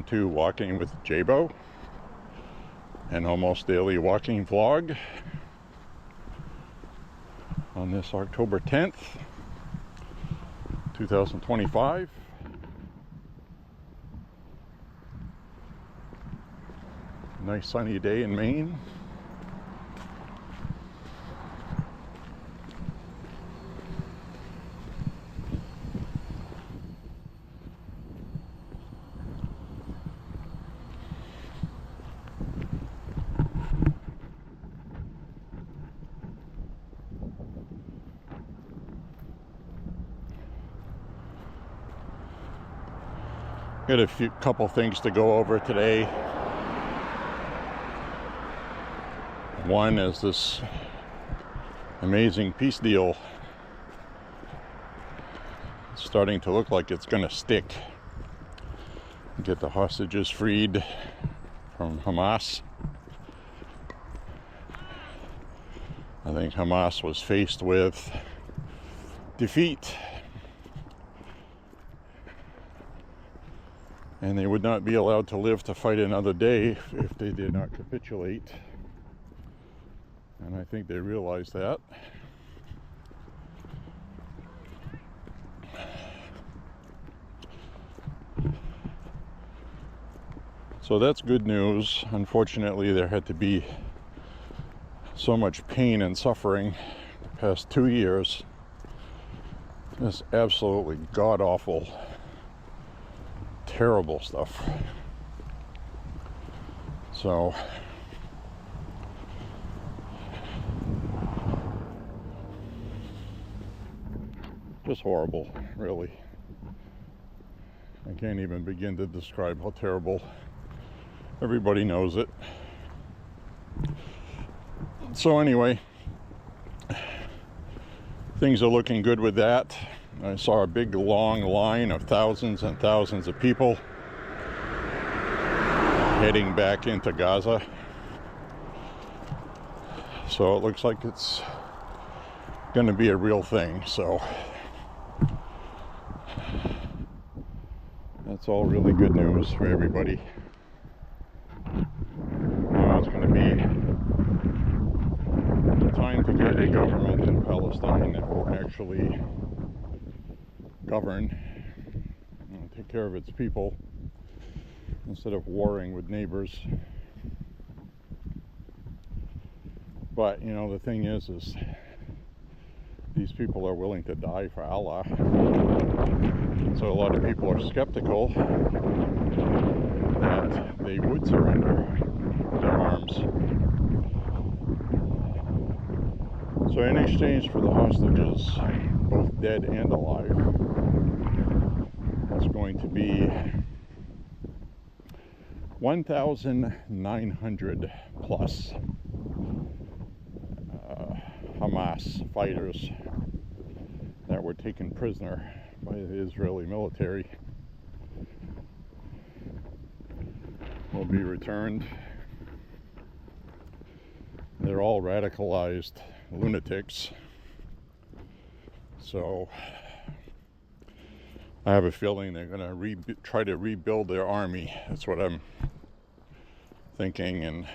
welcome to Walking with J.Beau, an almost daily walking vlog on this October 10th, 2025. Nice sunny day in Maine. Got a couple things to go over today. One is this amazing peace deal. It's starting to look like it's going to stick. Get the hostages freed from Hamas. I think Hamas was faced with defeat, and they would not be allowed to live to fight another day if they did not capitulate. And I think they realized that. So that's good news. Unfortunately, there had to be so much pain and suffering the past 2 years. Just absolutely god-awful, terrible stuff. So just horrible, really. I can't even begin to describe how terrible. Everybody knows it. So anyway, things are looking good with that. I saw a big long line of thousands and thousands of people heading back into Gaza. So it looks like it's going to be a real thing. So that's all really good news for everybody. Now it's going to be time to get a government in Palestine that will actually govern and take care of its people instead of warring with neighbors. But you know, the thing is these people are willing to die for Allah. So a lot of people are skeptical that they would surrender their arms. So in exchange for the hostages, both dead and alive, it's going to be 1,900 plus Hamas fighters that were taken prisoner by the Israeli military will be returned. They're all radicalized lunatics. So I have a feeling they're going to try to rebuild their army. That's what I'm thinking, and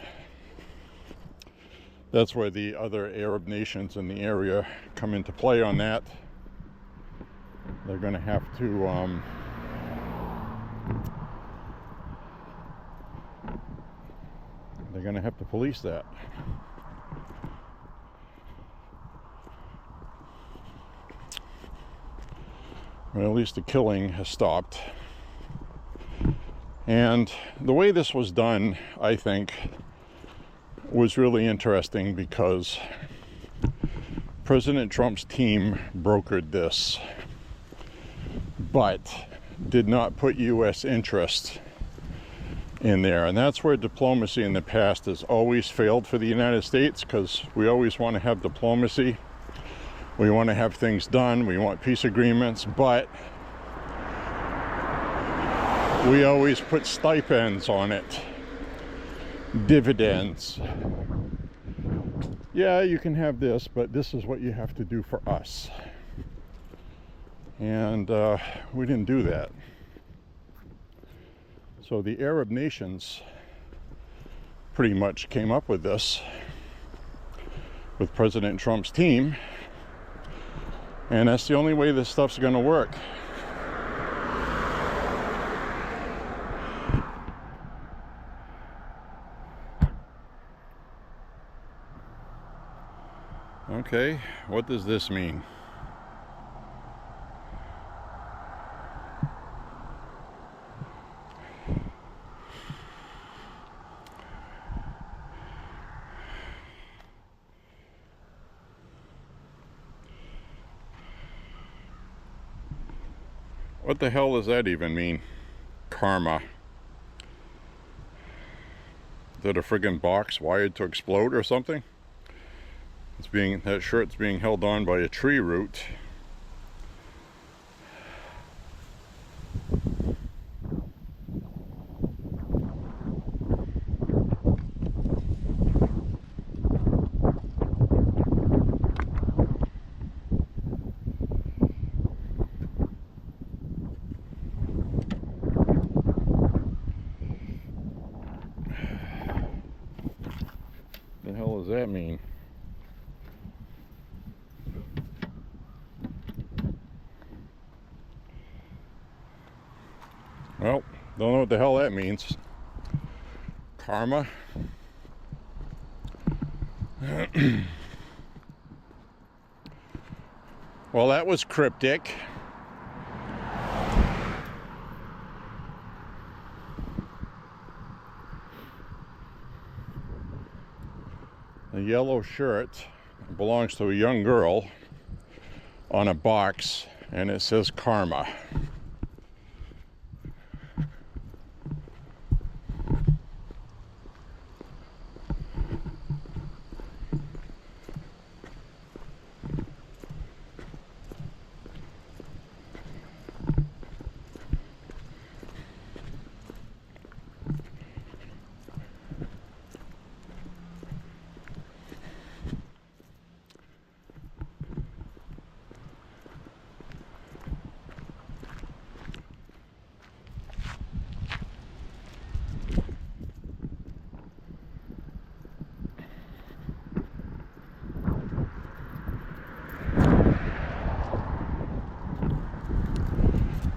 that's where the other Arab nations in the area come into play on that. They're going to have to police that. But at least the killing has stopped. And the way this was done, I think, was really interesting because President Trump's team brokered this, but did not put U.S. interest in there. And that's where diplomacy in the past has always failed for the United States, because we always want to have diplomacy. We want to have things done. We want peace agreements, but we always put stipends on it, dividends. Yeah, you can have this, but this is what you have to do for us. And we didn't do that. So the Arab nations pretty much came up with this with President Trump's team, and that's the only way this stuff's going to work. Okay, what does this mean? What the hell does that even mean? Karma. Is that a friggin' box wired to explode or something? That shirt's being held on by a tree root. The hell does that mean? Well, don't know what the hell that means. Karma. Well, that was cryptic. The yellow shirt belongs to a young girl on a box, and it says Karma.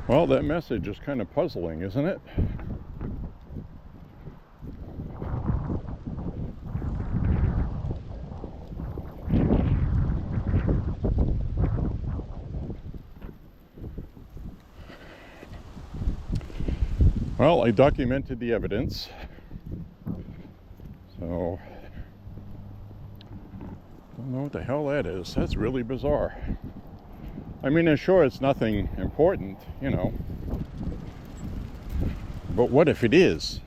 Well, that message is kind of puzzling, isn't it? Well, I documented the evidence, so don't know what the hell that is. That's really bizarre. I mean, sure, it's nothing important, you know, but what if it is?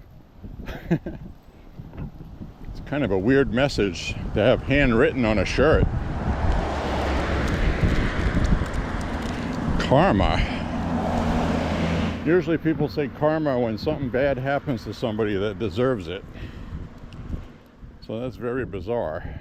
It's kind of a weird message to have handwritten on a shirt. Karma. Usually people say karma when something bad happens to somebody that deserves it. So that's very bizarre.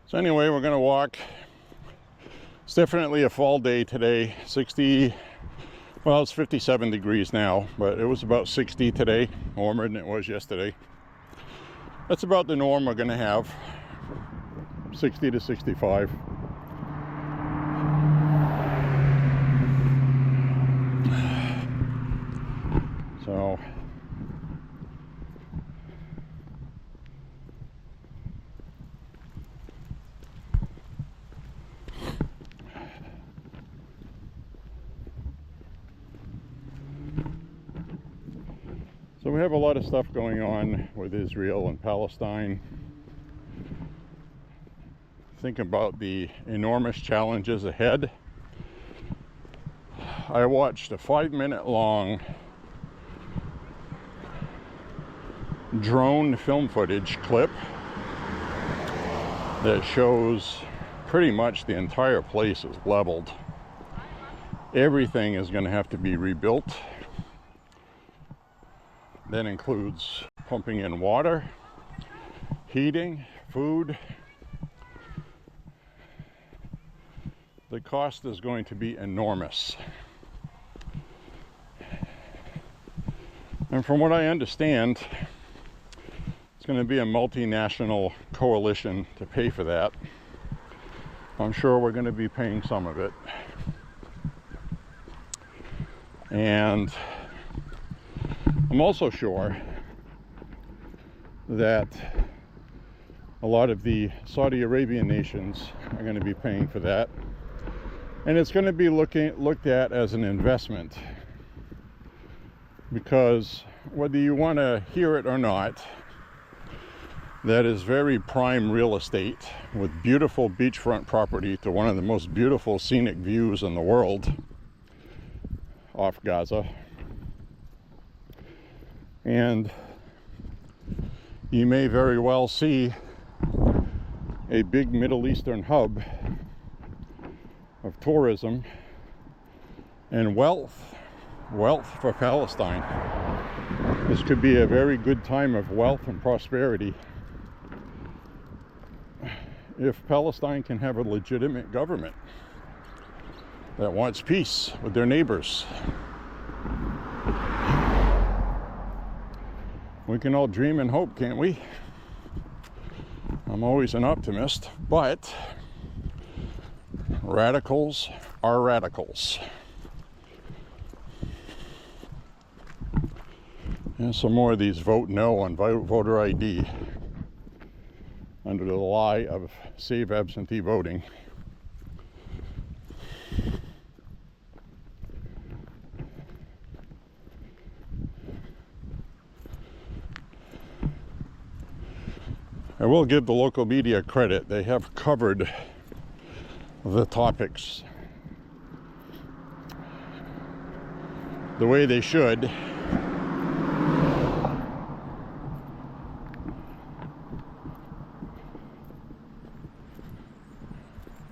So anyway, we're gonna walk. It's definitely a fall day today. 60, well, it's 57 degrees now, but it was about 60 today, warmer than it was yesterday. That's about the norm we're gonna have, 60 to 65. So we have a lot of stuff going on with Israel and Palestine. Think about the enormous challenges ahead. I watched a 5-minute long drone film footage clip that shows pretty much the entire place is leveled. Everything is going to have to be rebuilt. That includes pumping in water, heating, food. The cost is going to be enormous. And from what I understand, it's going to be a multinational coalition to pay for that. I'm sure we're going to be paying some of it. And I'm also sure that a lot of the Saudi Arabian nations are going to be paying for that. And it's going to be looked at as an investment, because whether you want to hear it or not, that is very prime real estate with beautiful beachfront property to one of the most beautiful scenic views in the world off Gaza. And you may very well see a big Middle Eastern hub of tourism and wealth for Palestine. This could be a very good time of wealth and prosperity if Palestine can have a legitimate government that wants peace with their neighbors. We can all dream and hope, can't we? I'm always an optimist, but radicals are radicals. And some more of these vote no on voter ID under the lie of save absentee voting. I will give the local media credit. They have covered the topics the way they should.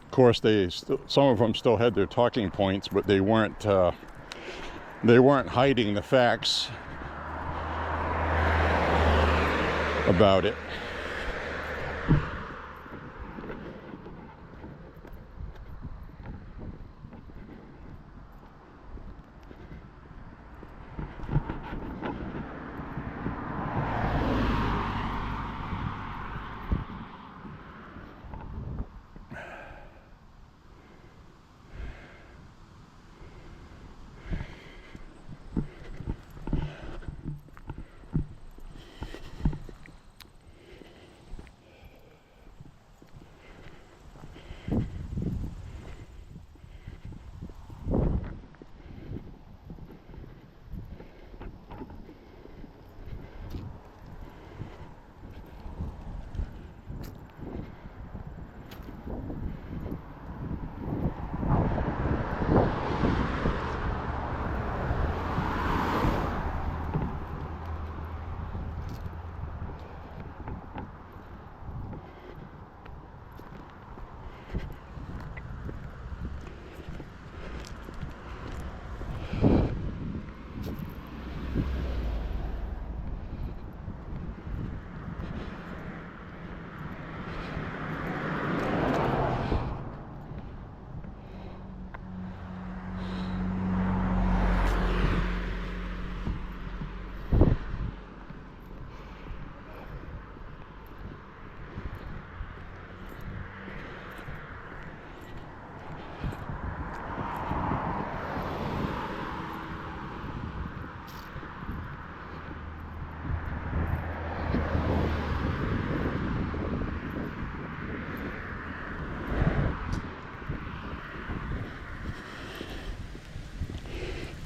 Of course, some of them still had their talking points, but they weren't hiding the facts about it.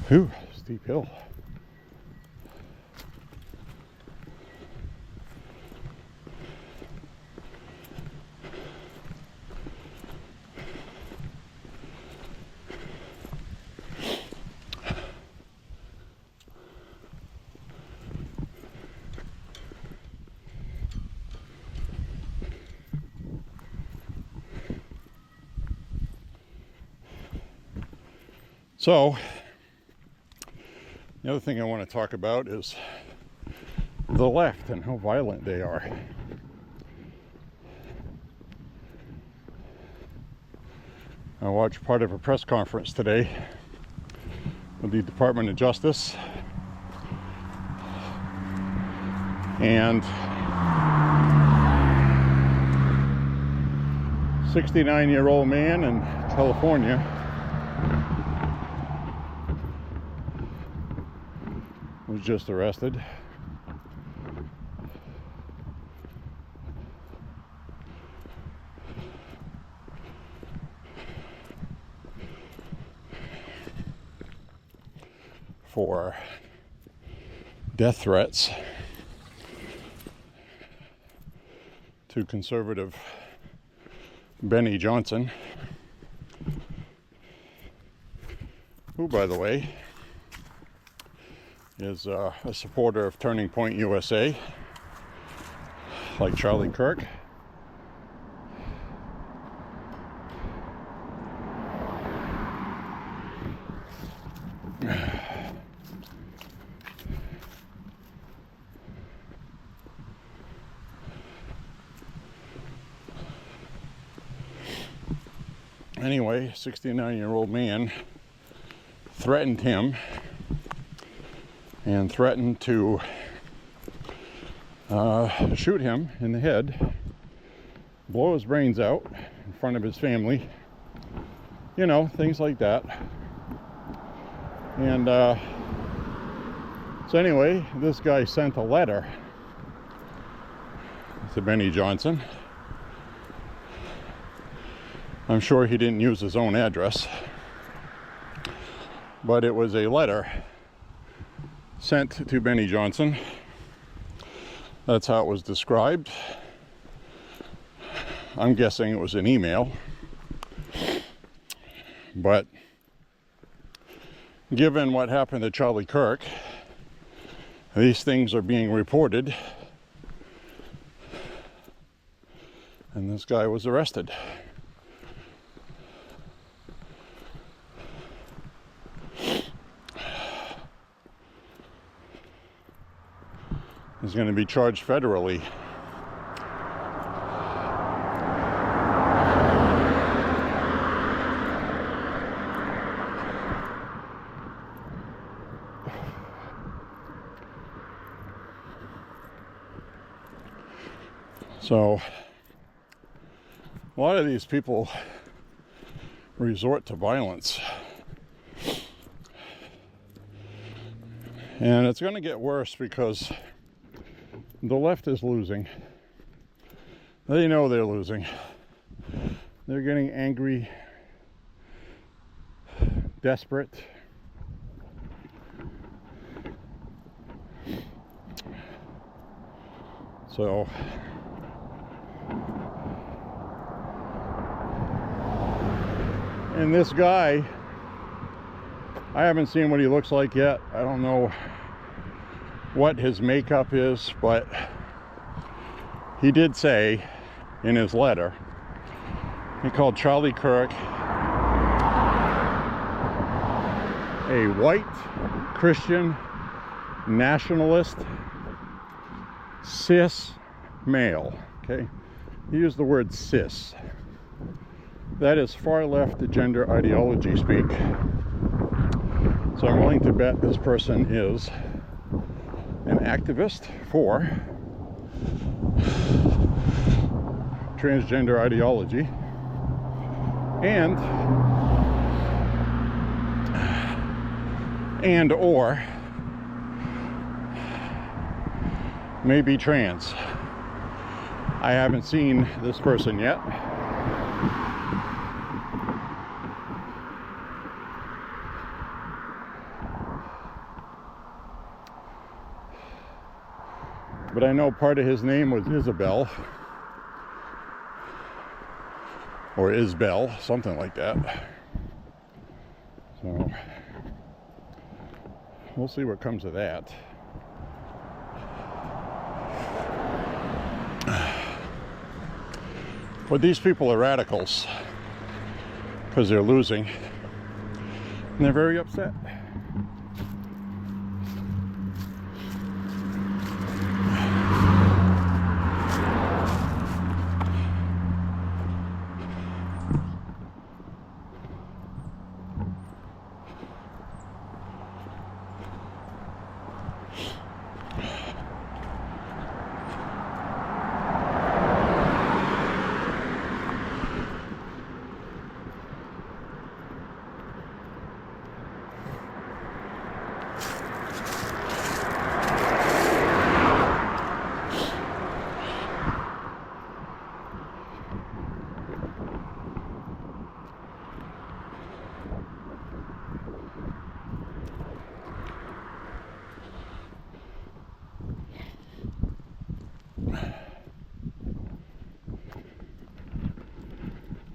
Whew, steep hill. So, the other thing I want to talk about is the left and how violent they are. I watched part of a press conference today with the Department of Justice, and 69-year-old man in California was just arrested. For death threats to conservative Benny Johnson, who, by the way, is a supporter of Turning Point USA, like Charlie Kirk. Anyway, 69-year-old man threatened him and threatened to shoot him in the head, blow his brains out in front of his family, you know, things like that. And so anyway, this guy sent a letter to Benny Johnson. I'm sure he didn't use his own address, but it was a letter sent to Benny Johnson. That's how it was described. I'm guessing it was an email, but given what happened to Charlie Kirk, these things are being reported, and this guy was arrested. He's going to be charged federally. So, a lot of these people resort to violence. And it's going to get worse because the left is losing. They know they're losing. They're getting angry, desperate. So, and this guy, I haven't seen what he looks like yet. I don't know what his makeup is, but he did say in his letter, he called Charlie Kirk a white Christian nationalist cis male. Okay, he used the word cis. That is far left gender ideology speak. So I'm willing to bet this person is an activist for transgender ideology and or maybe trans. I haven't seen this person yet. But I know part of his name was Isabel, or Isbel, something like that. So, we'll see what comes of that. But these people are radicals because they're losing. And they're very upset.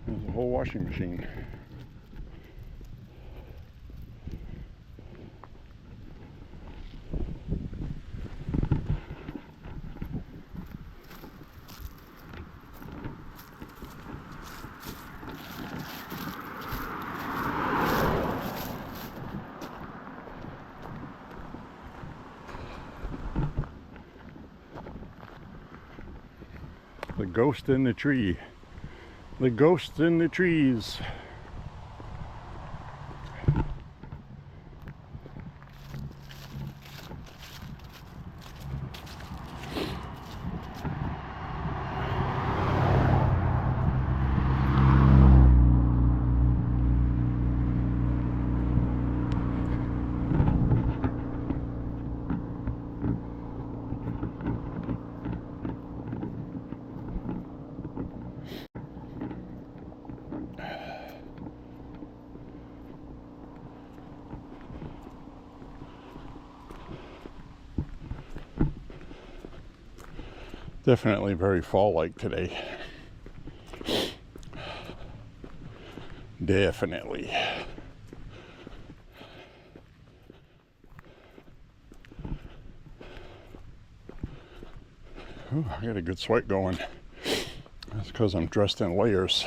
There's a whole washing machine. The ghost in the tree. The ghost in the trees. Definitely very fall-like today. Definitely. Ooh, I got a good sweat going. That's because I'm dressed in layers.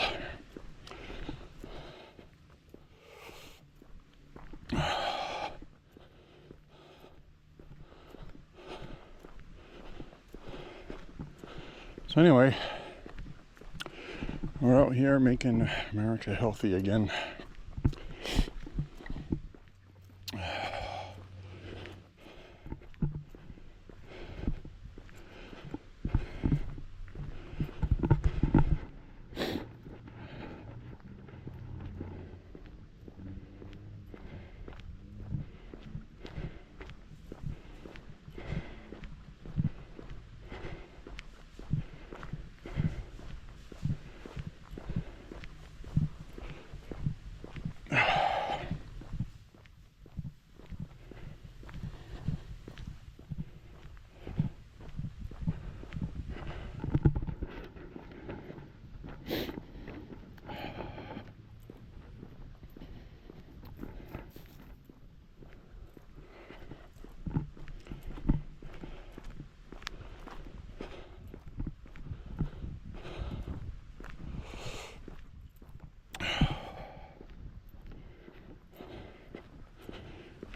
So anyway, we're out here making America healthy again.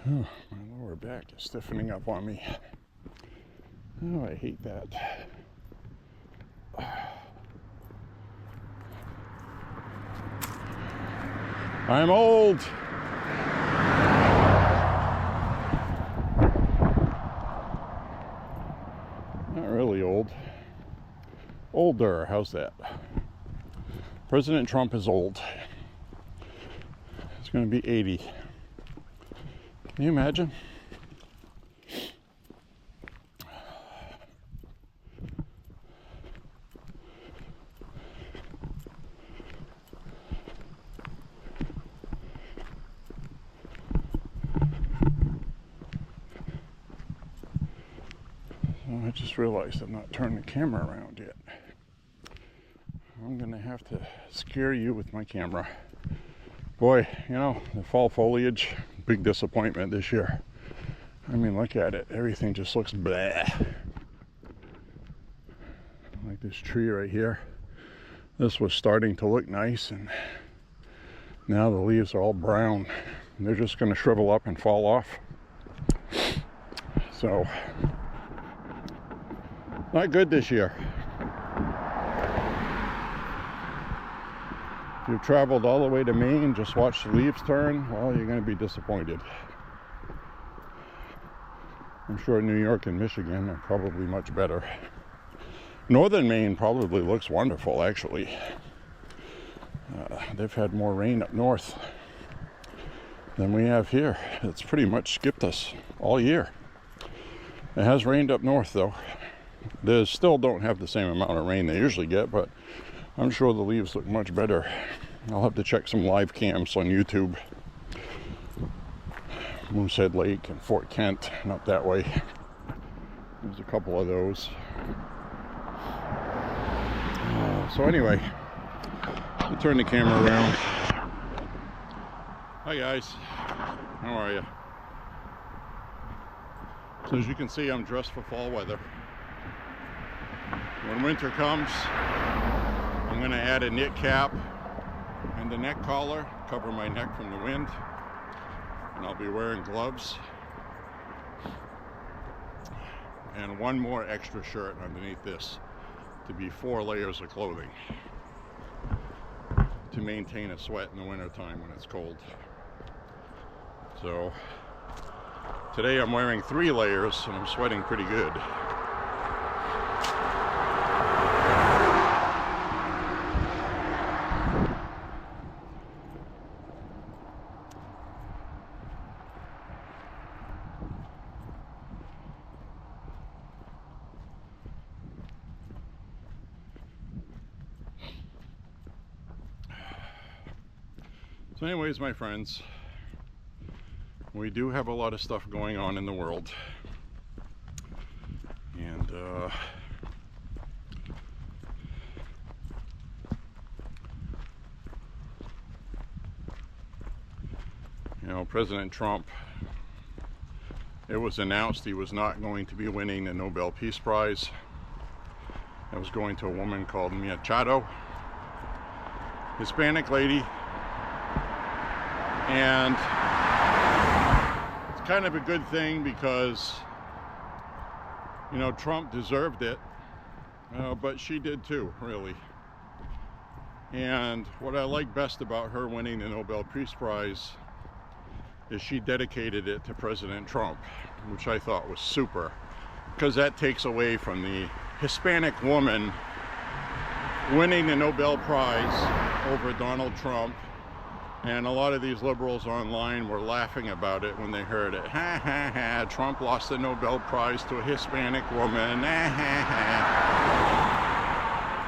Oh, my lower back is stiffening up on me. Oh, I hate that. I'm old. Not really old. Older, how's that? President Trump is old. He's going to be 80. Can you imagine? So I just realized I've not turned the camera around yet. I'm going to have to scare you with my camera. Boy, you know, the fall foliage, big disappointment this year. I mean, look at it. Everything just looks blah. Like this tree right here. This was starting to look nice, and now the leaves are all brown. they're just going to shrivel up and fall off. So, not good this year. If you've traveled all the way to Maine, just watch the leaves turn, well, you're going to be disappointed. I'm sure New York and Michigan are probably much better. Northern Maine probably looks wonderful, actually. They've had more rain up north than we have here. It's pretty much skipped us all year. It has rained up north, though. They still don't have the same amount of rain they usually get, but I'm sure the leaves look much better. I'll have to check some live cams on YouTube. Moosehead Lake and Fort Kent and up that way. There's a couple of those. So anyway, I'll turn the camera around. Hi guys, how are you? So as you can see, I'm dressed for fall weather. When winter comes, I'm going to add a knit cap and a neck collar, cover my neck from the wind, and I'll be wearing gloves and one more extra shirt underneath this, to be 4 layers of clothing to maintain a sweat in the winter time when it's cold. So today I'm wearing 3 layers and I'm sweating pretty good. So anyways, my friends, we do have a lot of stuff going on in the world, and you know, President Trump, it was announced he was not going to be winning the Nobel Peace Prize. It was going to a woman called Machado, Hispanic lady. And it's kind of a good thing because, you know, Trump deserved it, but she did too, really. And what I like best about her winning the Nobel Peace Prize is she dedicated it to President Trump, which I thought was super, because that takes away from the Hispanic woman winning the Nobel Prize over Donald Trump. And a lot of these liberals online were laughing about it when they heard it. Ha ha ha, Trump lost the Nobel Prize to a Hispanic woman. Ha ha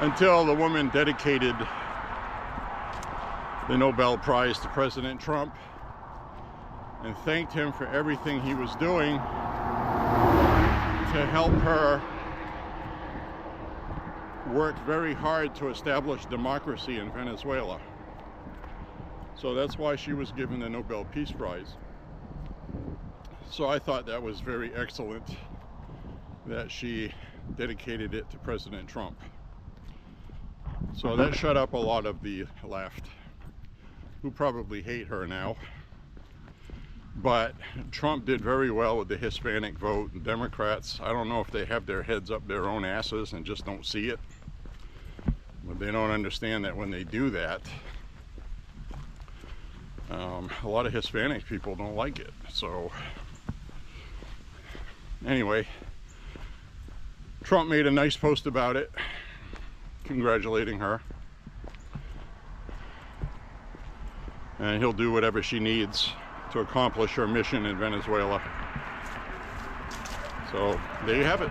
ha. Until the woman dedicated the Nobel Prize to President Trump and thanked him for everything he was doing to help her work very hard to establish democracy in Venezuela. So that's why she was given the Nobel Peace Prize. So I thought that was very excellent that she dedicated it to President Trump. So that shut up a lot of the left, who probably hate her now. But Trump did very well with the Hispanic vote. And Democrats, I don't know if they have their heads up their own asses and just don't see it. But they don't understand that when they do that, a lot of Hispanic people don't like it. So anyway, Trump made a nice post about it, congratulating her, and he'll do whatever she needs to accomplish her mission in Venezuela. So there you have it.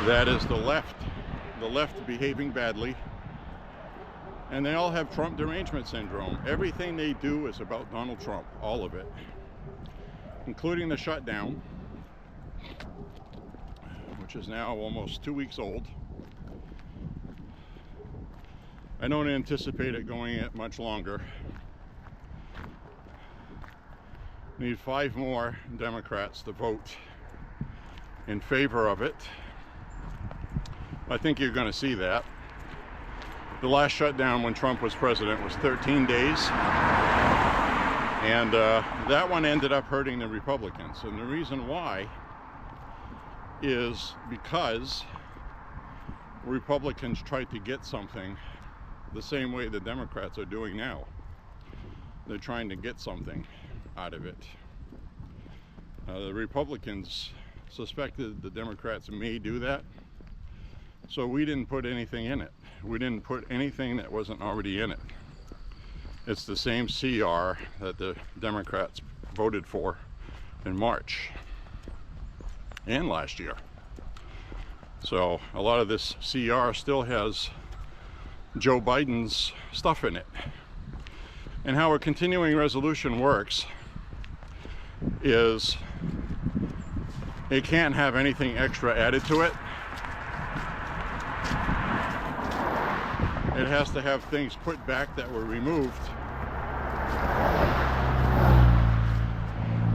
That is the left behaving badly. And they all have Trump derangement syndrome. Everything they do is about Donald Trump, all of it, including the shutdown, which is now almost 2 weeks old. I don't anticipate it going it much longer. We need 5 more Democrats to vote in favor of it. I think you're going to see that. The last shutdown when Trump was president was 13 days. And that one ended up hurting the Republicans. And the reason why is because Republicans tried to get something the same way the Democrats are doing now. They're trying to get something out of it. The Republicans suspected the Democrats may do that, so we didn't put anything in it. We didn't put anything that wasn't already in it. It's the same CR that the Democrats voted for in March and last year. So a lot of this CR still has Joe Biden's stuff in it. And how a continuing resolution works is it can't have anything extra added to it. It has to have things put back that were removed,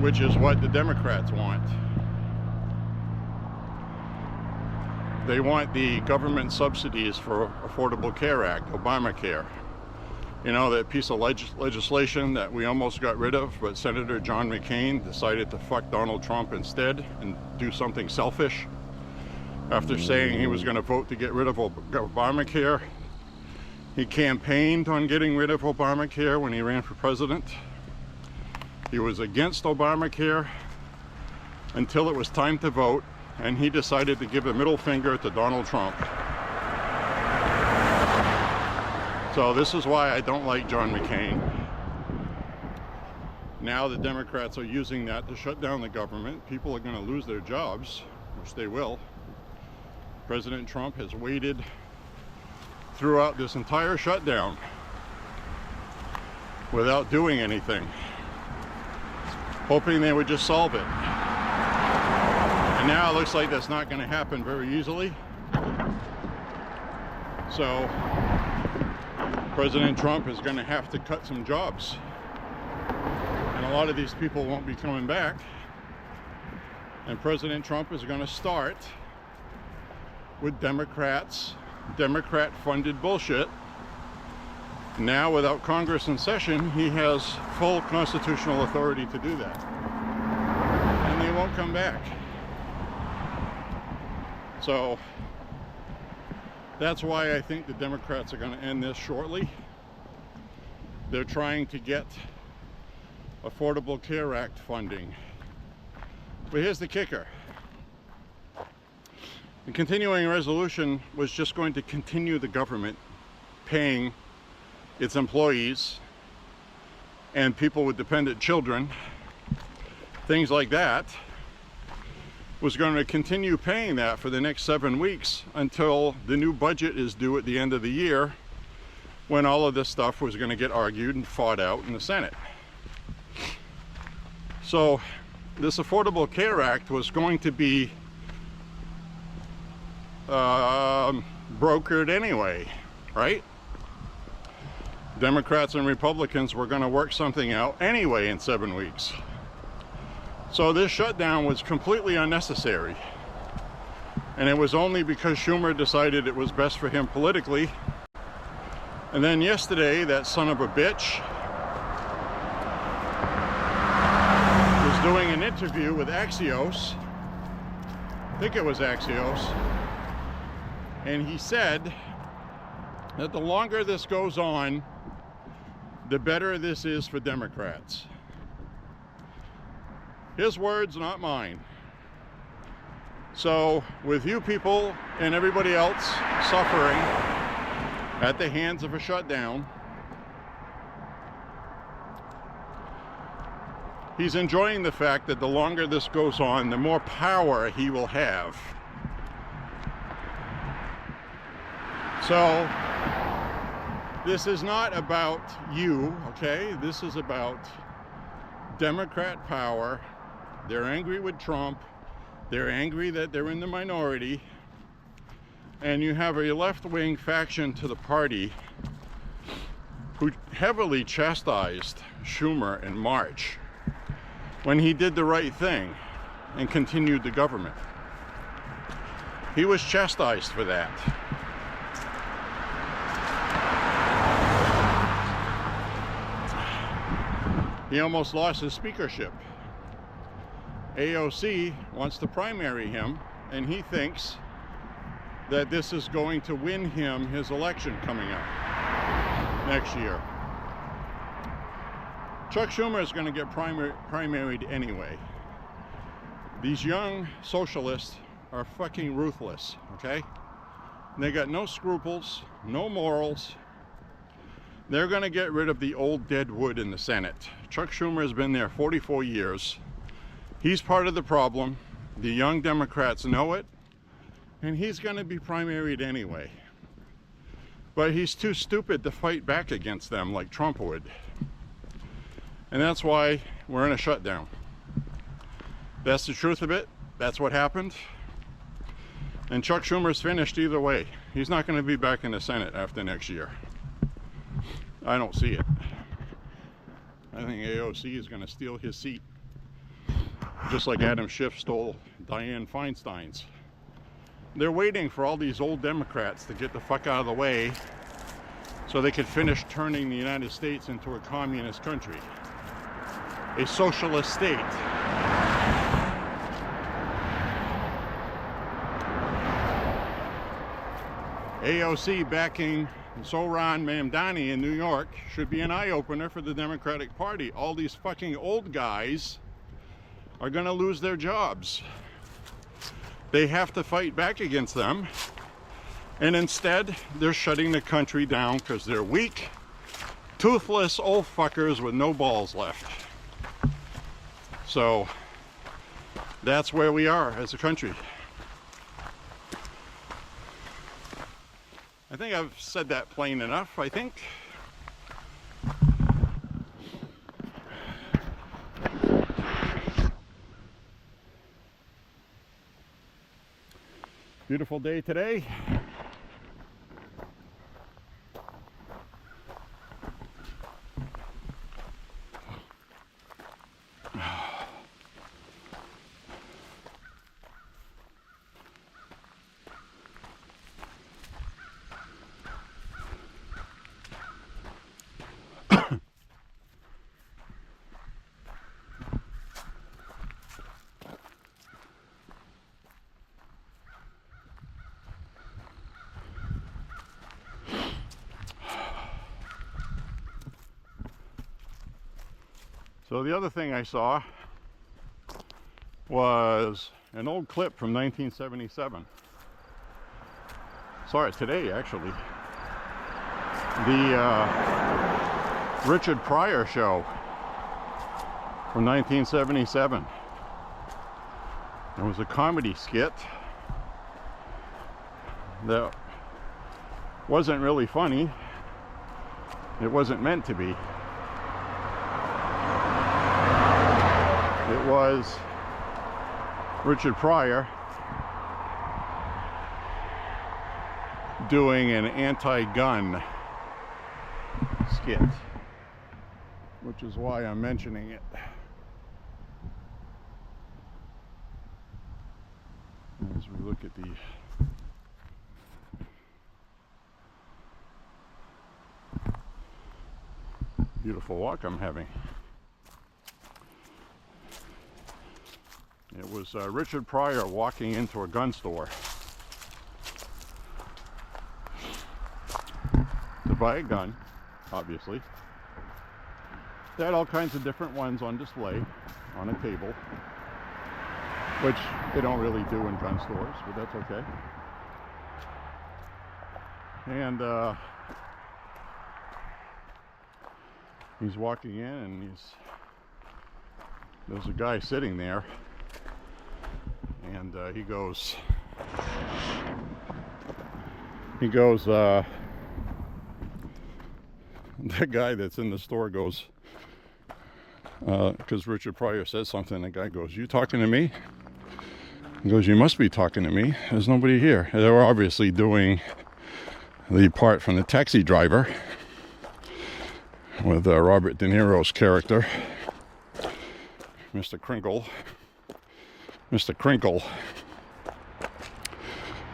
which is what the Democrats want. They want the government subsidies for Affordable Care Act, Obamacare. You know, that piece of legislation that we almost got rid of, but Senator John McCain decided to fuck Donald Trump instead and do something selfish. After saying he was going to vote to get rid of Obamacare, he campaigned on getting rid of Obamacare when he ran for president. He was against Obamacare until it was time to vote, and he decided to give a middle finger to Donald Trump. So this is why I don't like John McCain. Now the Democrats are using that to shut down the government. People are going to lose their jobs, which they will. President Trump has waited throughout this entire shutdown without doing anything, hoping they would just solve it. And now it looks like that's not going to happen very easily. So President Trump is going to have to cut some jobs. And a lot of these people won't be coming back. And President Trump is going to start with Democrat-funded bullshit. Now, without Congress in session, he has full constitutional authority to do that. And they won't come back. So that's why I think the Democrats are going to end this shortly. They're trying to get Affordable Care Act funding. But here's the kicker. The continuing resolution was just going to continue the government paying its employees and people with dependent children, things like that, was going to continue paying that for the next 7 weeks until the new budget is due at the end of the year, when all of this stuff was going to get argued and fought out in the Senate. So this Affordable Care Act was going to be brokered anyway, right? Democrats and Republicans were going to work something out anyway in 7 weeks. So this shutdown was completely unnecessary. And it was only because Schumer decided it was best for him politically. And then yesterday, that son of a bitch was doing an interview with Axios. I think it was Axios. And he said that the longer this goes on, the better this is for Democrats. His words, not mine. So, with you people and everybody else suffering at the hands of a shutdown, he's enjoying the fact that the longer this goes on, the more power he will have. So, this is not about you, okay? This is about Democrat power. They're angry with Trump. They're angry that they're in the minority. And you have a left-wing faction to the party who heavily chastised Schumer in March when he did the right thing and continued the government. He was chastised for that. he almost lost his speakership. AOC wants to primary him, and he thinks that this is going to win him his election coming up next year. Chuck Schumer is going to get primaried anyway. These young socialists are fucking ruthless, okay? They got no scruples, no morals. They're going to get rid of the old dead wood in the Senate. Chuck Schumer has been there 44 years. He's part of the problem. The young Democrats know it, and he's going to be primaried anyway. But he's too stupid to fight back against them like Trump would. And that's why we're in a shutdown. That's the truth of it. That's what happened. And Chuck Schumer's finished either way. He's not going to be back in the Senate after next year. I don't see it. I think AOC is going to steal his seat. Just like Adam Schiff stole Dianne Feinstein's. They're waiting for all these old Democrats to get the fuck out of the way so they could finish turning the United States into a communist country. A socialist state. AOC backing Zohran Mamdani in New York should be an eye-opener for the Democratic Party. All these fucking old guys are going to lose their jobs. They have to fight back against them, and instead they're shutting the country down because they're weak, toothless old fuckers with no balls left. So that's where we are as a country. I think I've said that plain enough, I think. Beautiful day today. So the other thing I saw was an old clip from 1977. Saw it today, actually. The Richard Pryor show from 1977. It was a comedy skit that wasn't really funny. It wasn't meant to be. It was Richard Pryor doing an anti-gun skit, which is why I'm mentioning it. As we look at the beautiful walk I'm having. It was Richard Pryor walking into a gun store to buy a gun, obviously. They had all kinds of different ones on display on a table, which they don't really do in gun stores, but that's okay. And he's walking in, and there's a guy sitting there. And he goes, the guy that's in the store goes, because Richard Pryor says something, the guy goes, "You talking to me?" He goes, "You must be talking to me. There's nobody here." They were obviously doing the part from The Taxi Driver with Robert De Niro's character, Mr. Crinkle.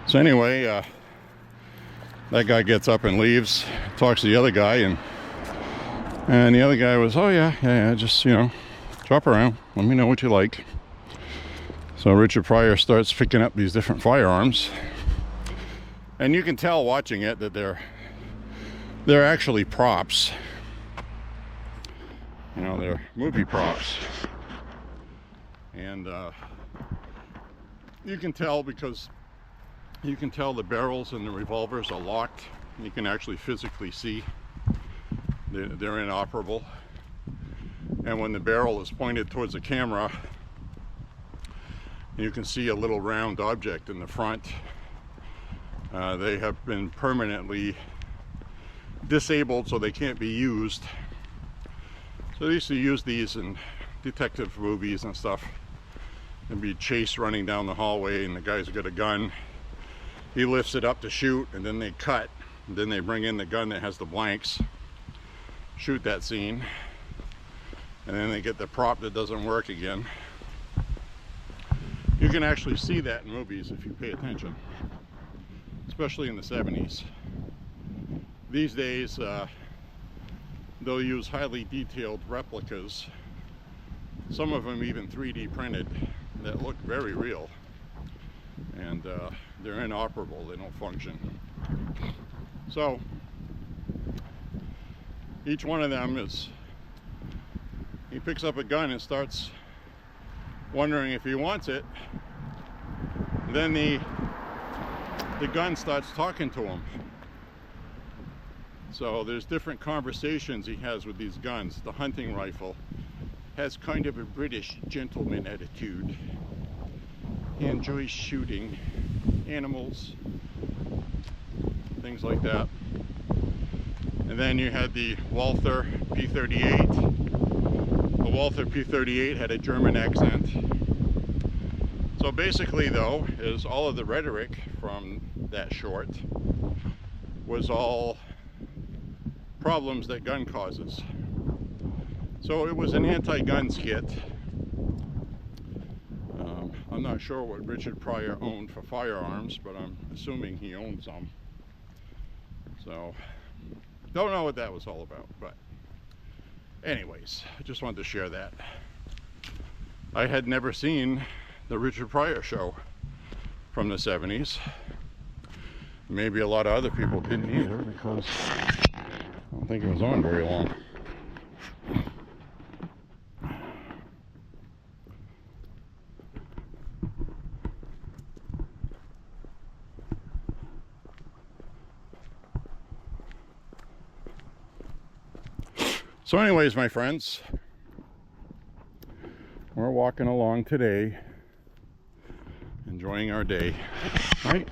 So anyway, that guy gets up and leaves, talks to the other guy, and And the other guy was, oh yeah, just, you know, drop around, let me know what you like. So Richard Pryor starts picking up these different firearms, and you can tell watching it that they're actually props. You know, they're movie props. And you can tell because you can tell the barrels and the revolvers are locked. You can actually physically see they're inoperable. And when the barrel is pointed towards the camera, you can see a little round object in the front. They have been permanently disabled, so they can't be used. So they used to use these in detective movies and stuff. There'd be chase running down the hallway, and the guy's got a gun. He lifts it up to shoot, and then they cut. And then they bring in the gun that has the blanks, shoot that scene, and then they get the prop that doesn't work again. You can actually see that in movies if you pay attention, especially in the 70s. These days, they'll use highly detailed replicas, some of them even 3D printed, that look very real, and they're inoperable, they don't function. So each one of them is, he picks up a gun and starts wondering if he wants it. Then the gun starts talking to him. So there's different conversations he has with these guns. The hunting rifle has kind of a British gentleman attitude. He enjoys shooting animals, things like that. And then you had the Walther P38. The Walther P38 had a German accent. So basically, though, is all of the rhetoric from that short was all problems that gun causes. So it was an anti-gun skit. I'm not sure what Richard Pryor owned for firearms, but I'm assuming he owned some. So don't know what that was all about, but anyways, I just wanted to share that. I had never seen the Richard Pryor show from the 70s. Maybe a lot of other people didn't either, because I don't think it was on very long. So anyways, my friends, we're walking along today, enjoying our day, right?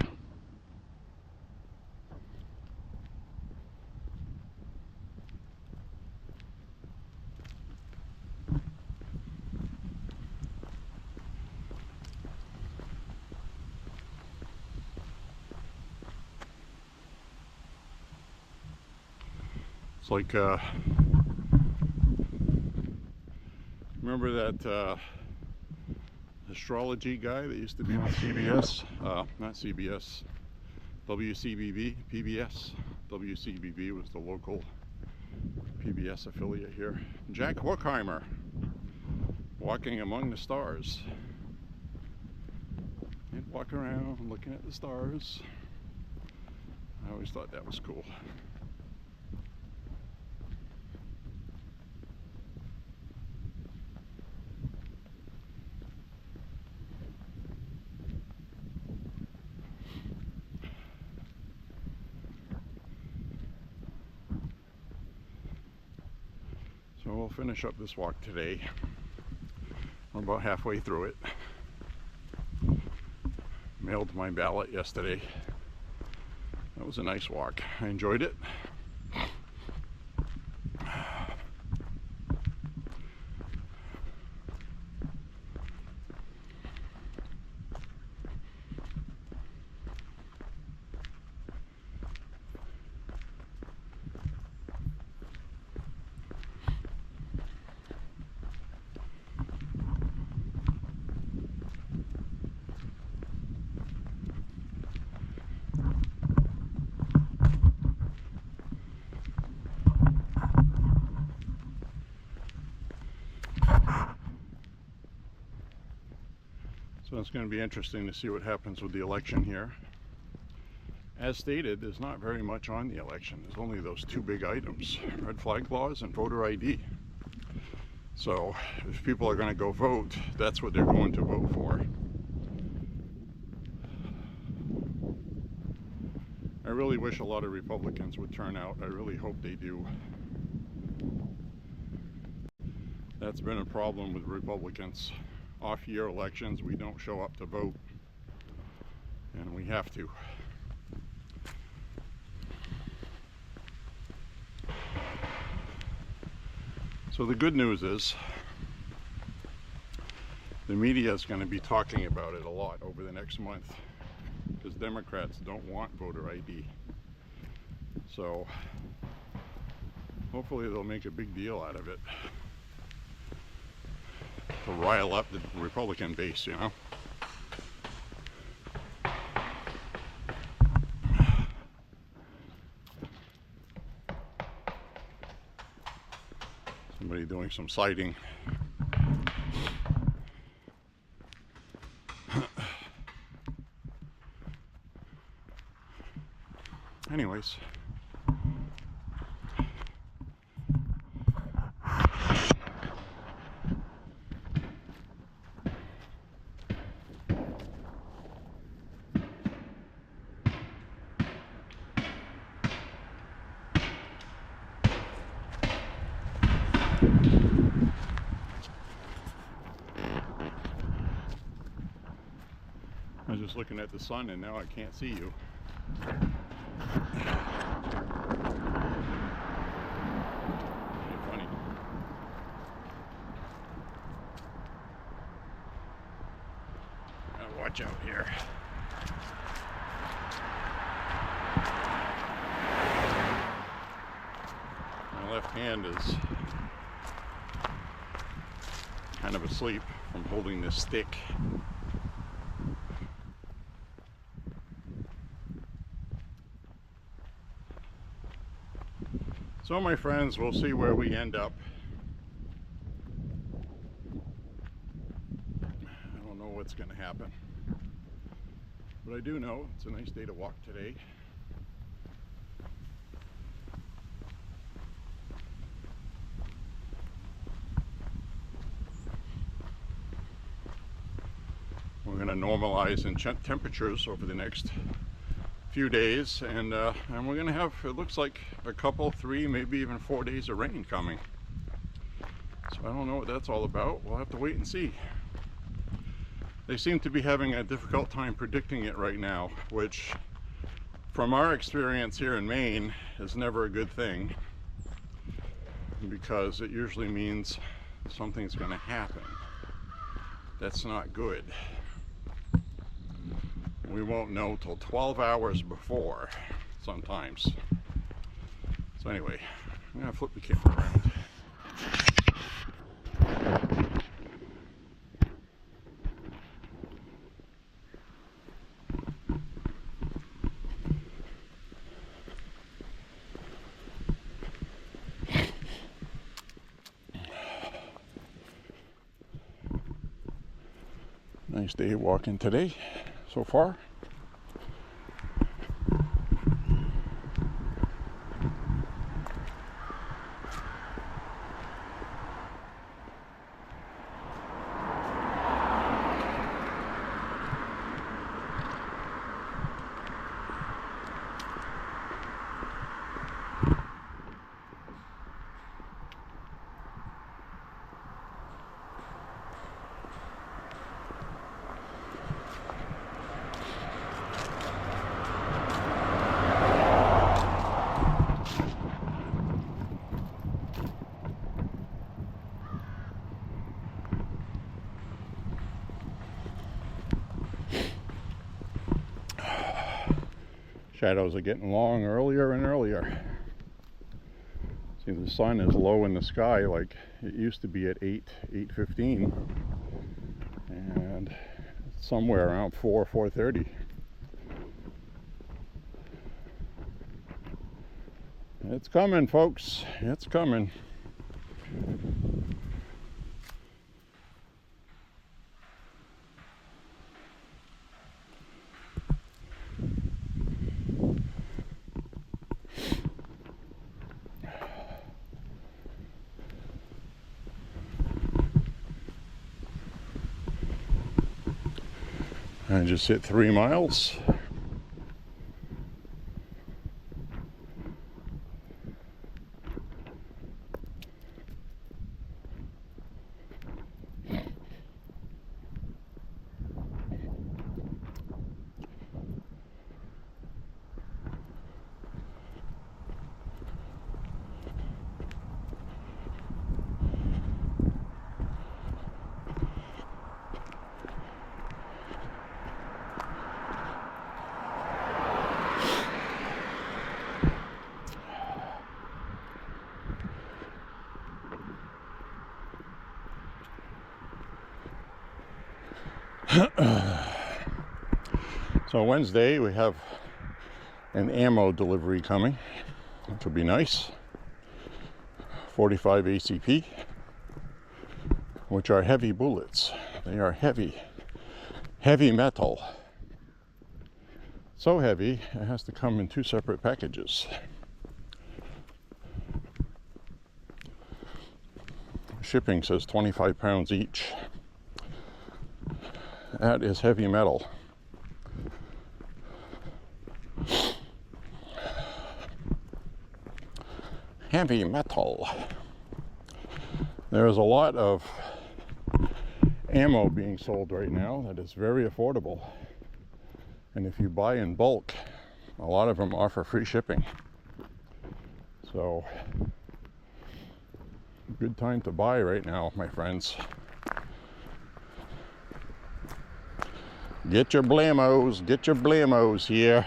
It's like, remember that astrology guy that used to be on CBS? Not CBS, WCBB, PBS. WCBB was the local PBS affiliate here. Jack Horkheimer, walking among the stars. He'd walk around looking at the stars. I always thought that was cool. So we'll finish up this walk today. We're about halfway through it. Mailed my ballot yesterday. That was a nice walk. I enjoyed it. So it's going to be interesting to see what happens with the election here. As stated, there's not very much on the election. There's only those two big items, red flag laws and voter ID. So if people are going to go vote, that's what they're going to vote for. I really wish a lot of Republicans would turn out. I really hope they do. That's been a problem with Republicans. Off-year elections, we don't show up to vote, and we have to. So the good news is the media is going to be talking about it a lot over the next month, because Democrats don't want voter ID. So hopefully they'll make a big deal out of it to rile up the Republican base, you know. Somebody doing some siding. Anyways, I was just looking at the sun and now I can't see you. Funny. Gotta watch out here. My left hand is kind of asleep from holding this stick. So my friends, we'll see where we end up. I don't know what's going to happen. But I do know it's a nice day to walk today. We're going to normalize in temperatures over the next few days, and we're gonna have, it looks like, a couple, 3, maybe even 4 days of rain coming. So I don't know what that's all about. We'll have to wait and see. They seem to be having a difficult time predicting it right now, which from our experience here in Maine is never a good thing, because it usually means something's going to happen. That's not good. We won't know till 12 hours before sometimes. So anyway, I'm gonna flip the camera around. Nice day walking today so far. Shadows are getting long earlier and earlier. See, the sun is low in the sky like it used to be at 8:15, and it's somewhere around 4:30. It's coming, folks. It's coming. I just hit 3 miles. So Wednesday we have an ammo delivery coming, which will be nice. 45 ACP, which are heavy bullets. They are heavy metal. So heavy, it has to come in 2 separate packages. Shipping says 25 pounds each. That is heavy metal. Heavy metal. There is a lot of ammo being sold right now that is very affordable. And if you buy in bulk, a lot of them offer free shipping. So, good time to buy right now, my friends. Get your blamos here.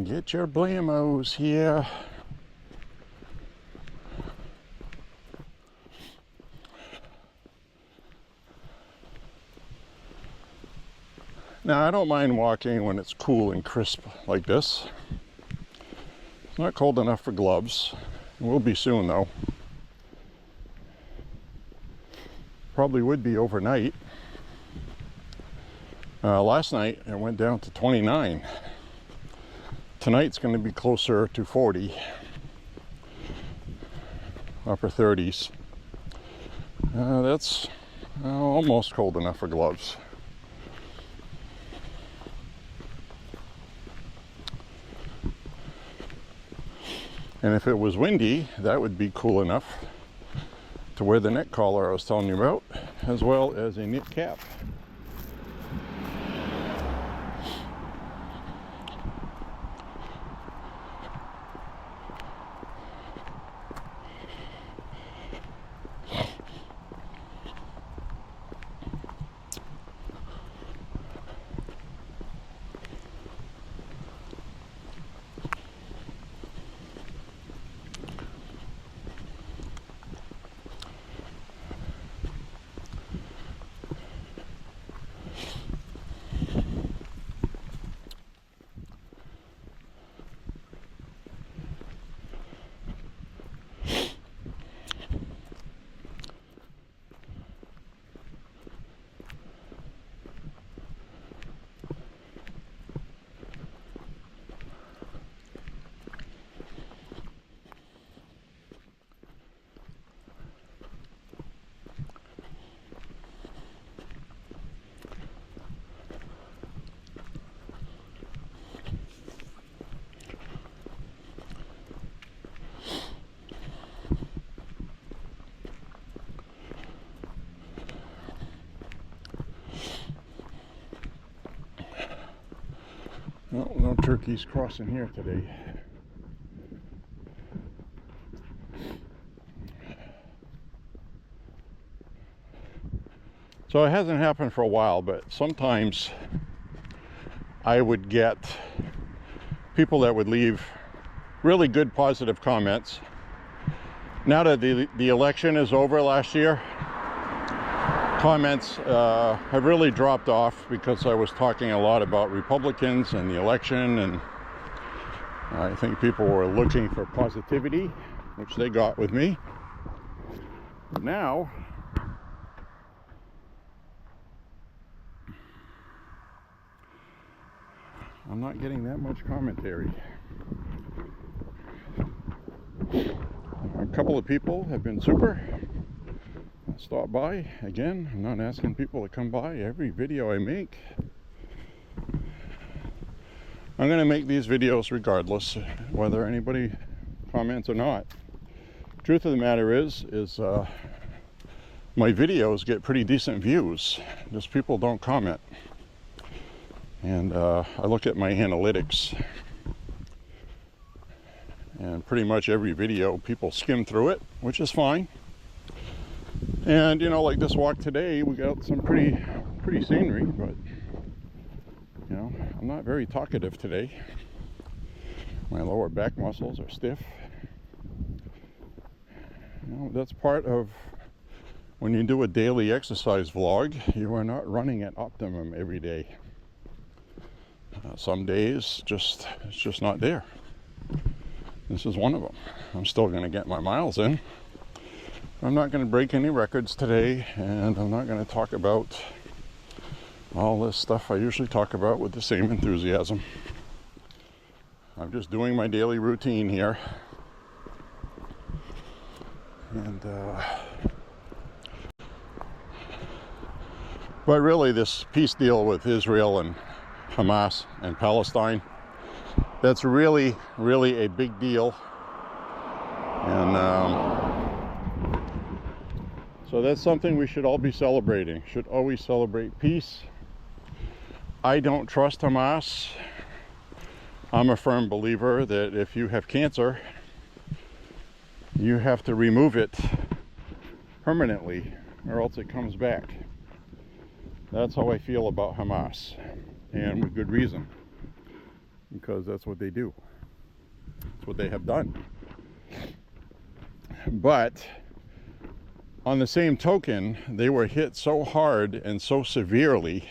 Get your blamos here. Now, I don't mind walking when it's cool and crisp like this. It's not cold enough for gloves. It will be soon, though. Probably would be overnight. Last night, it went down to 29. Tonight's going to be closer to 40, upper 30s. That's almost cold enough for gloves. And if it was windy, that would be cool enough to wear the neck collar I was telling you about, as well as a knit cap. No turkeys crossing here today. So it hasn't happened for a while, but sometimes I would get people that would leave really good positive comments. Now that the election is over last year, comments have really dropped off because I was talking a lot about Republicans and the election, and I think people were looking for positivity, which they got with me. But now, I'm not getting that much commentary. A couple of people have been super. Stop by. Again, I'm not asking people to come by every video I make. I'm going to make these videos regardless whether anybody comments or not. Truth of the matter is my videos get pretty decent views. Just people don't comment. And I look at my analytics, and pretty much every video people skim through it, which is fine. And you know, like this walk today, we got some pretty scenery, but you know, I'm not very talkative today. My lower back muscles are stiff. You know, that's part of when you do a daily exercise vlog. You are not running at optimum every day. Some days it's just not there. This is one of them. I'm still going to get my miles in. I'm not going to break any records today, and I'm not going to talk about all this stuff I usually talk about with the same enthusiasm. I'm just doing my daily routine here. And but really, this peace deal with Israel and Hamas and Palestine, that's really a big deal. And so that's something we should all be celebrating. Should always celebrate peace. I don't trust Hamas. I'm a firm believer that if you have cancer, you have to remove it permanently, or else it comes back. That's how I feel about Hamas, and with good reason, because that's what they do. That's what they have done. But on the same token, they were hit so hard and so severely,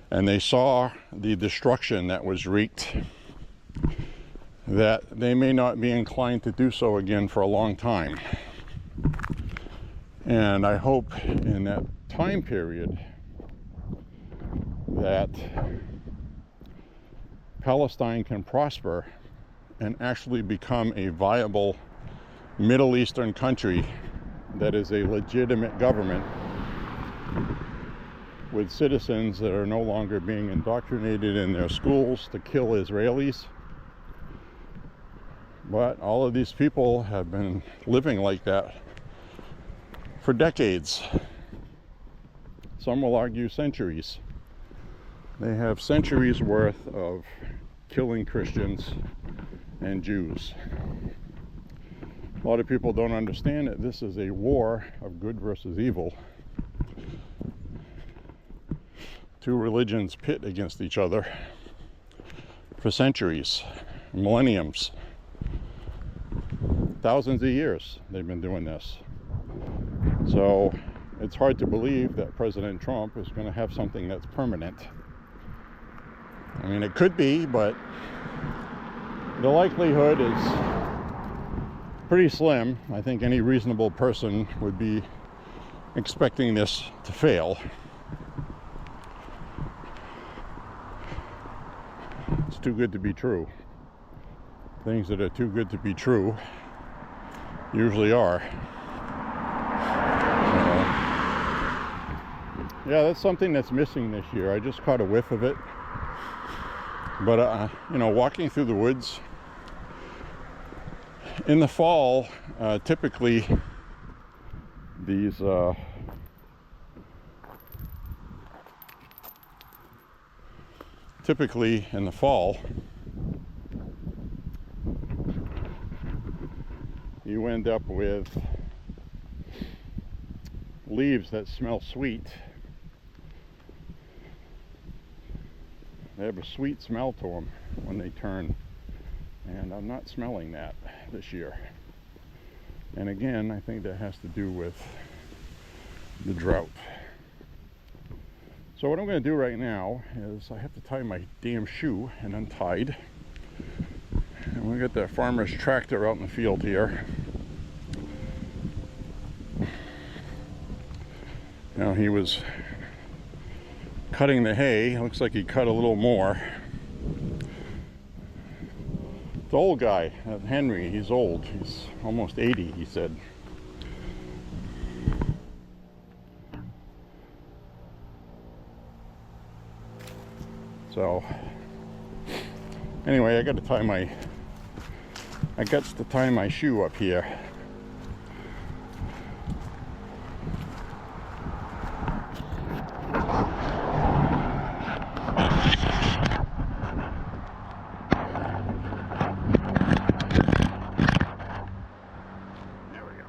and they saw the destruction that was wreaked, that they may not be inclined to do so again for a long time. And I hope in that time period that Palestine can prosper and actually become a viable Middle Eastern country that is a legitimate government with citizens that are no longer being indoctrinated in their schools to kill Israelis. But all of these people have been living like that for decades. Some will argue centuries. They have centuries worth of killing Christians and Jews. A lot of people don't understand that this is a war of good versus evil. Two religions pit against each other for centuries, millenniums, thousands of years they've been doing this. So it's hard to believe that President Trump is going to have something that's permanent. I mean, it could be, but the likelihood is pretty slim. I think any reasonable person would be expecting this to fail. It's too good to be true. Things that are too good to be true usually are. Yeah, that's something that's missing this year. I just caught a whiff of it. But, you know, walking through the woods in the fall, typically these in the fall, you end up with leaves that smell sweet. They have a sweet smell to them when they turn, and I'm not smelling that this year. And again, I think that has to do with the drought. So what I'm going to do right now is I have to tie my damn shoe, and untied. And we got that farmer's tractor out in the field here. Now he was cutting the hay. Looks like he cut a little more. The old guy, Henry, he's old. He's almost 80, he said. So anyway, I got to tie my shoe up here. There we go.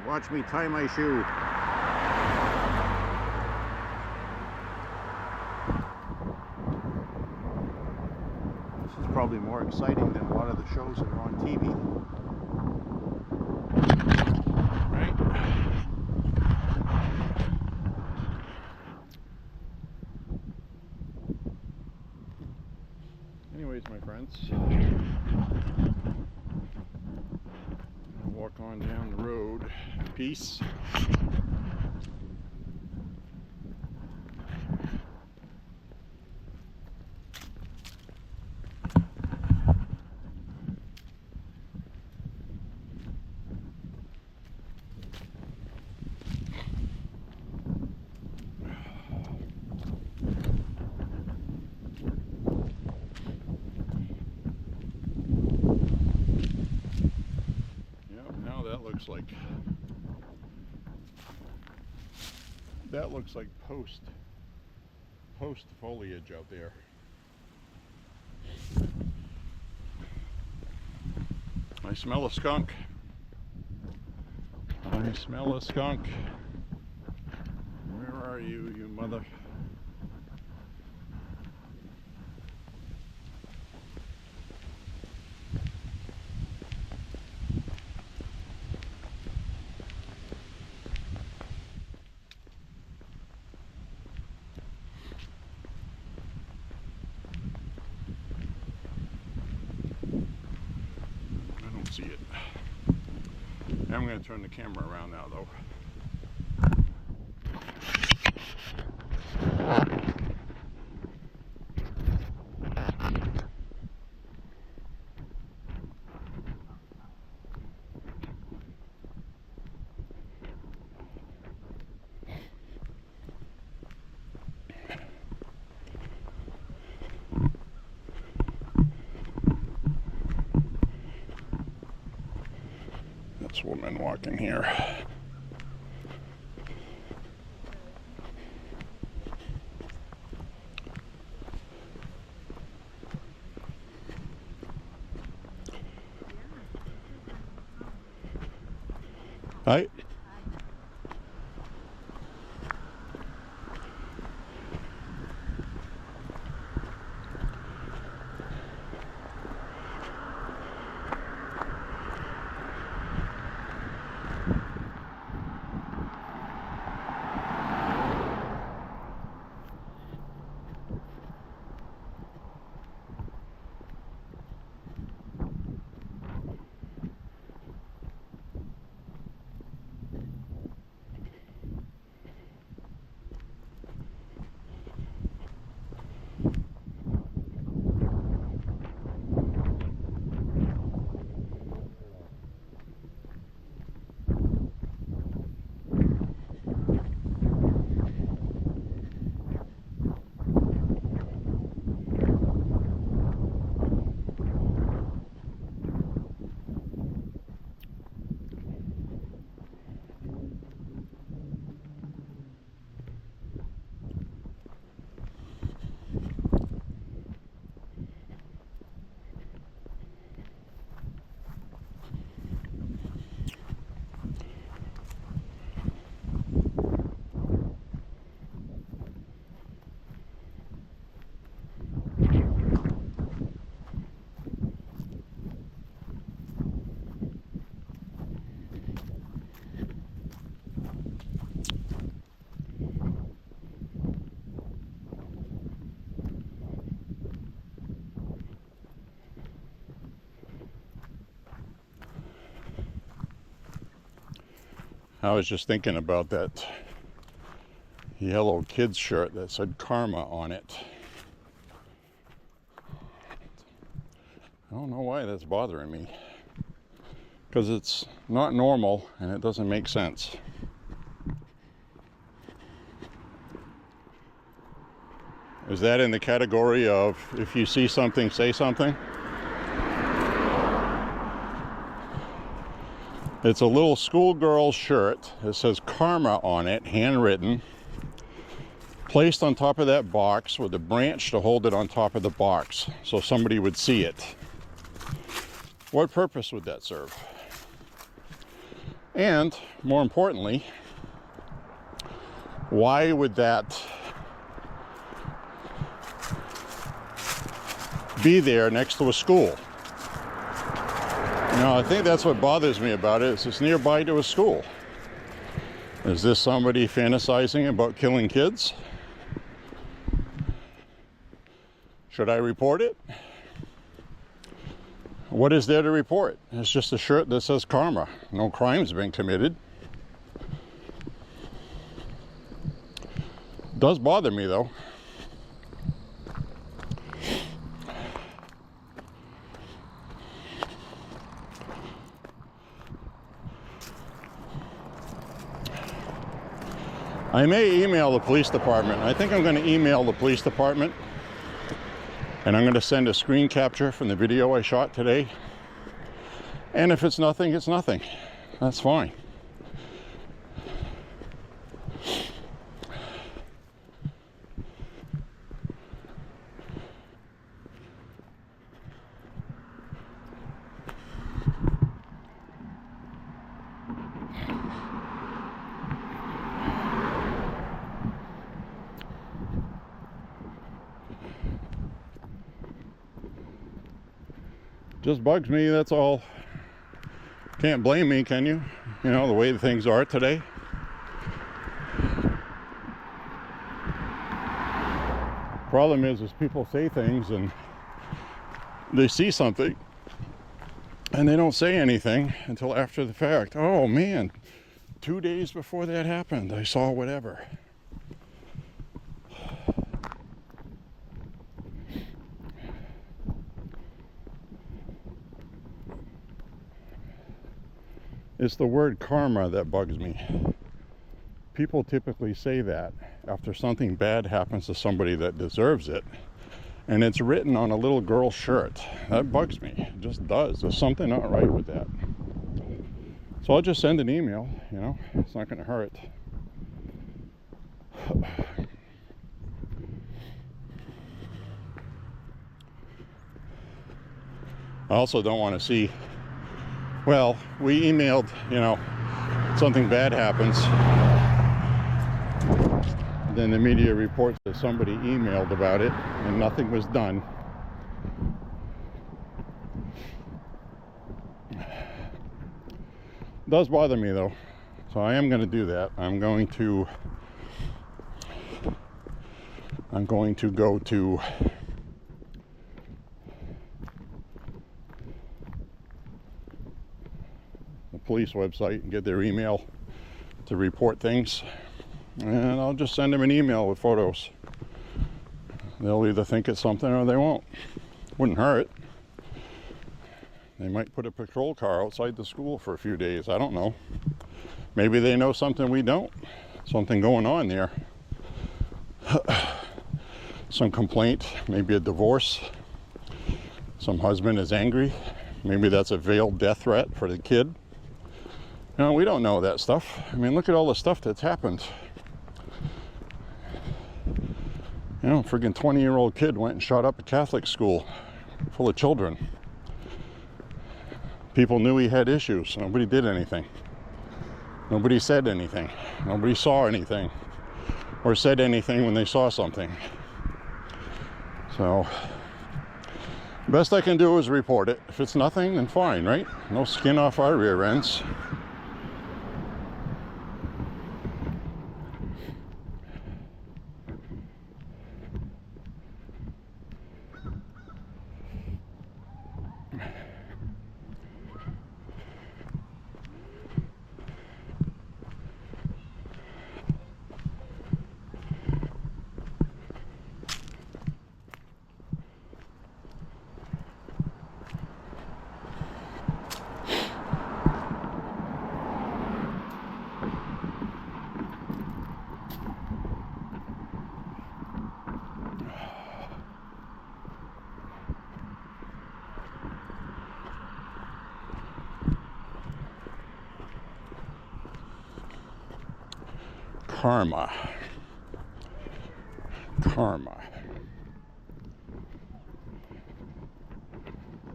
Watch me tie my shoe. Probably more exciting than a lot of the shows that are on TV. Right? Anyways, my friends, I'll walk on down the road. Peace. That looks like post foliage out there. I smell a skunk. I smell a skunk. Where are you, you mother? See it. I'm going to turn the camera around now, though. This woman walking here. Hi. I was just thinking about that yellow kids shirt that said karma on it. I don't know why that's bothering me. Because it's not normal and it doesn't make sense. Is that in the category of if you see something, say something? It's a little schoolgirl shirt. It says karma on it, handwritten, placed on top of that box with a branch to hold it on top of the box so somebody would see it. What purpose would that serve? And more importantly, why would that be there next to a school? You know, I think that's what bothers me about it. It's nearby to a school. Is this somebody fantasizing about killing kids? Should I report it? What is there to report? It's just a shirt that says karma. No crime's been committed. Does bother me though. I may email the police department. I think I'm going to email the police department. And I'm going to send a screen capture from the video I shot today. And if it's nothing, it's nothing. That's fine. Just bugs me, that's all. Can't blame me, can you? You know, the way things are today. Problem is people say things and they see something and they don't say anything until after the fact. Oh man, 2 days before that happened, I saw whatever. It's the word karma that bugs me. People typically say that after something bad happens to somebody that deserves it, and it's written on a little girl's shirt. That bugs me. It just does. There's something not right with that. So I'll just send an email, you know, it's not going to hurt. I also don't want to see, well, we emailed, you know, something bad happens, then the media reports that somebody emailed about it and nothing was done. It does bother me though, so I am going to do that. I'm going to go to the police website and get their email to report things, and I'll just send them an email with photos. They'll either think it's something or they won't. Wouldn't hurt. They might put a patrol car outside the school for a few days. I don't know. Maybe they know something we don't. Something going on there. Some complaint, maybe a divorce. Some husband is angry. Maybe that's a veiled death threat for the kid. You know, we don't know that stuff. I mean, look at all the stuff that's happened. You know, a friggin' 20-year-old kid went and shot up a Catholic school full of children. People knew he had issues. Nobody did anything. Nobody said anything. Nobody saw anything or said anything when they saw something. So, best I can do is report it. If it's nothing, then fine, right? No skin off our rear ends. karma. Karma.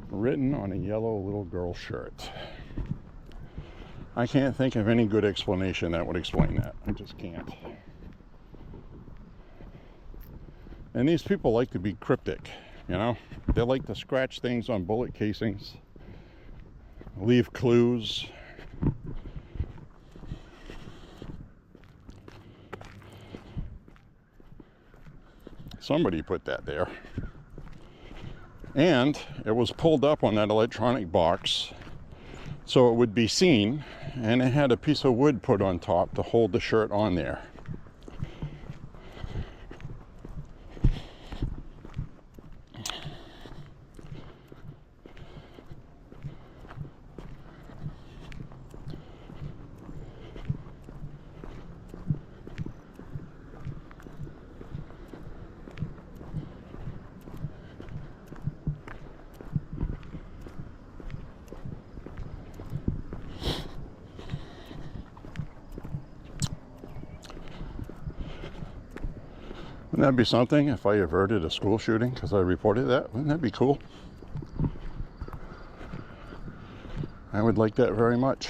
Written on a yellow little girl shirt. I can't think of any good explanation that would explain that. I just can't. And these people like to be cryptic, you know? They like to scratch things on bullet casings, leave clues. Somebody put that there. And it was pulled up on that electronic box so it would be seen, and it had a piece of wood put on top to hold the shirt on there. Wouldn't that be something if I averted a school shooting because I reported that? Wouldn't that be cool? I would like that very much.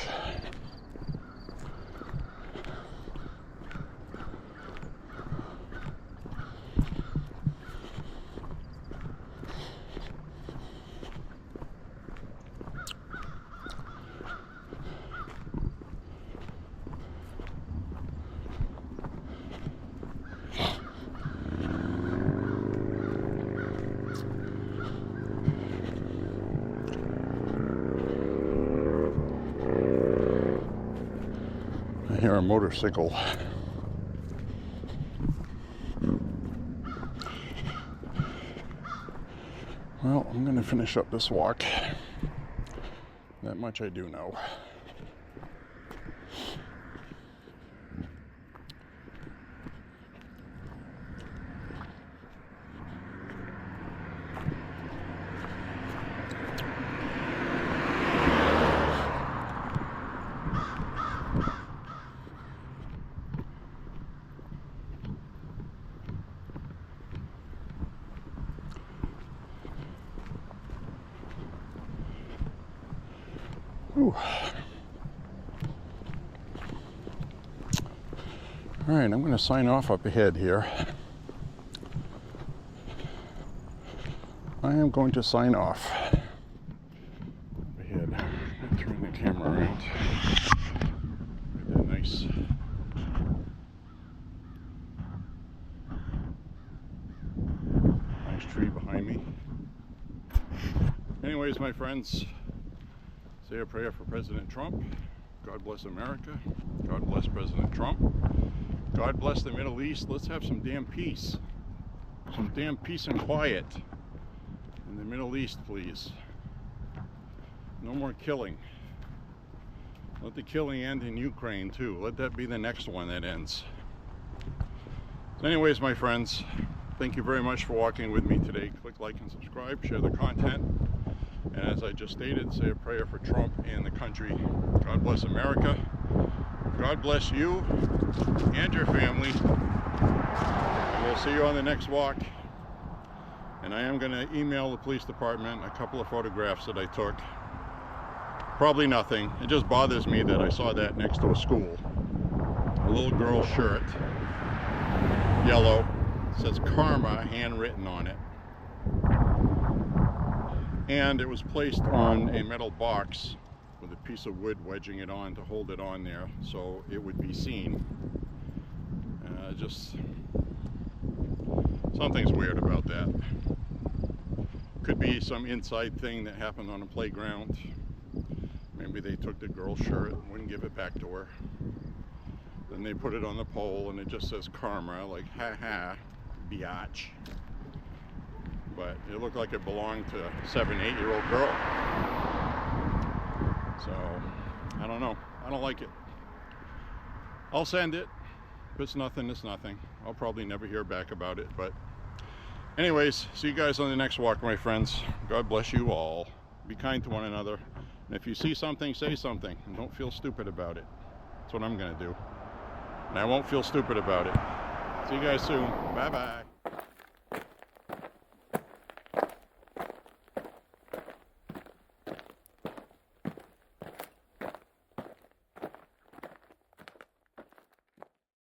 I hear a motorcycle. Well, I'm going to finish up this walk. That much I do know. Whew. All right, I'm going to sign off up ahead here. I am going to sign off. Up ahead. I'll turn the camera around. Get that nice tree behind me. Anyways, my friends, say a prayer for President Trump. God bless America. God bless President Trump. God bless the Middle East. Let's have some damn peace. Some damn peace and quiet in the Middle East, please. No more killing. Let the killing end in Ukraine, too. Let that be the next one that ends. So anyways, my friends, thank you very much for walking with me today. Click like and subscribe. Share the content. And as I just stated, say a prayer for Trump and the country. God bless America. God bless you and your family. And we'll see you on the next walk. And I am going to email the police department a couple of photographs that I took. Probably nothing. It just bothers me that I saw that next to a school. A little girl's shirt. Yellow. It says Karma handwritten on it. And it was placed on a metal box with a piece of wood wedging it on to hold it on there so it would be seen. Just something's weird about that. Could be some inside thing that happened on a playground. Maybe they took the girl's shirt and wouldn't give it back to her. Then they put it on the pole and it just says Karma, like ha ha, biatch. But it looked like it belonged to a 7-8-year-old girl. So, I don't know. I don't like it. I'll send it. If it's nothing, it's nothing. I'll probably never hear back about it. But anyways, see you guys on the next walk, my friends. God bless you all. Be kind to one another. And if you see something, say something. And don't feel stupid about it. That's what I'm going to do. and I won't feel stupid about it. See you guys soon. Bye-bye.